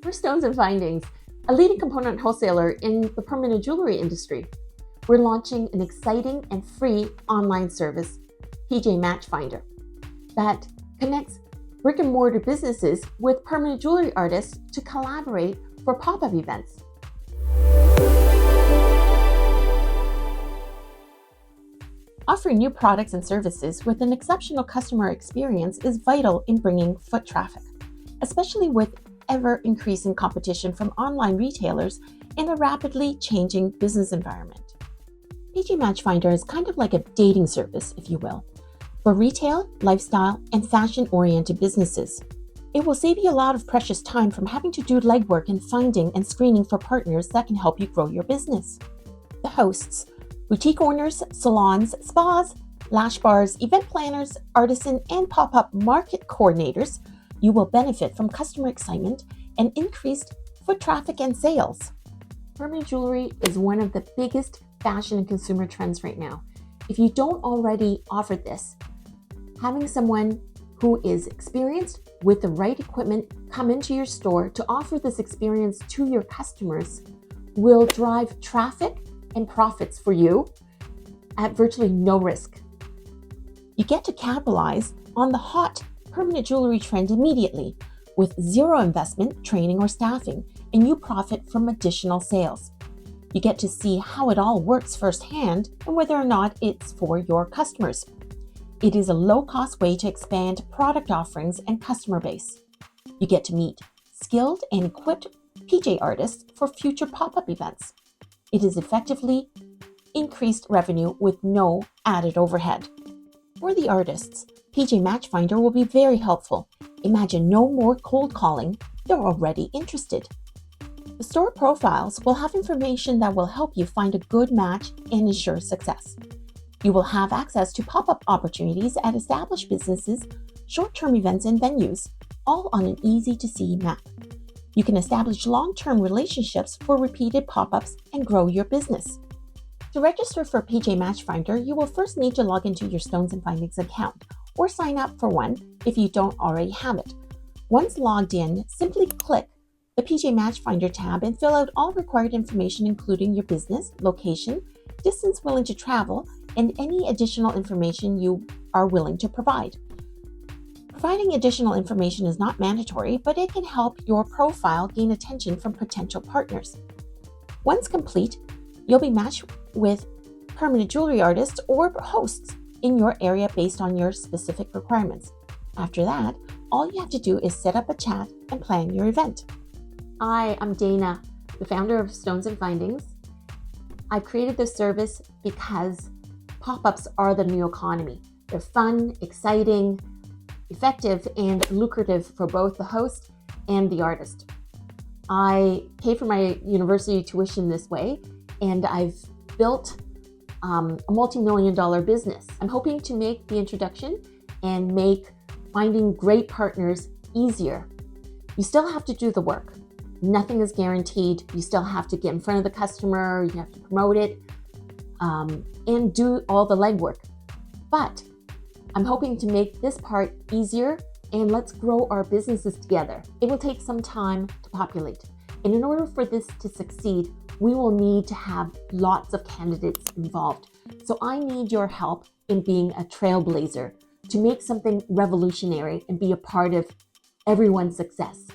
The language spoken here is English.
We're Stones and Findings, a leading component wholesaler in the permanent jewelry industry. We're launching an exciting and free online service, PJ Matchfinder, that connects brick and mortar businesses with permanent jewelry artists to collaborate for pop-up events. Offering new products and services with an exceptional customer experience is vital in bringing foot traffic, especially with ever-increasing competition from online retailers in a rapidly changing business environment. PJ Matchfinder is kind of like a dating service, if you will, for retail, lifestyle, and fashion-oriented businesses. It will save you a lot of precious time from having to do legwork in finding and screening for partners that can help you grow your business. The hosts, boutique owners, salons, spas, Lash Bars, event planners, Artisan, and PopUp market coordinators, you will benefit from customer excitement and increased foot traffic and sales. Permanent jewelry is one of the biggest fashion and consumer trends right now. If you don't already offer this, having someone who is experienced with the right equipment come into your store to offer this experience to your customers will drive traffic and profits for you at virtually no risk. You get to capitalize on the hot permanent jewelry trend immediately with zero investment, training, or staffing, and you profit from additional sales. You get to see how it all works firsthand and whether or not it's for your customers. It is a low-cost way to expand product offerings and customer base. You get to meet skilled and equipped PJ artists for future pop-up events. It is effectively increased revenue with no added overhead. For the artists, PJ Matchfinder will be very helpful. Imagine no more cold calling, they're already interested. The store profiles will have information that will help you find a good match and ensure success. You will have access to pop-up opportunities at established businesses, short-term events, and venues, all on an easy-to-see map. You can establish long-term relationships for repeated pop-ups and grow your business. To register for PJ Matchfinder, you will first need to log into your Stones and Findings account or sign up for one if you don't already have it. Once logged in, simply click the PJ Matchfinder tab and fill out all required information, including your business, location, distance willing to travel, and any additional information you are willing to provide. Providing additional information is not mandatory, but it can help your profile gain attention from potential partners. Once complete, you'll be matched with permanent jewelry artists or hosts in your area based on your specific requirements. After that, all you have to do is set up a chat and plan your event. Hi, I'm Dana, the founder of Stones and Findings. I created this service because pop-ups are the new economy. They're fun, exciting, effective, and lucrative for both the host and the artist. I pay for my university tuition this way, and I've built a multi-million-dollar business. I'm hoping to make the introduction and make finding great partners easier. You still have to do the work. Nothing is guaranteed. You still have to get in front of the customer, you have to promote it, and do all the legwork. But I'm hoping to make this part easier, and let's grow our businesses together. It will take some time to populate. And in order for this to succeed, we will need to have lots of candidates involved. So I need your help in being a trailblazer to make something revolutionary and be a part of everyone's success.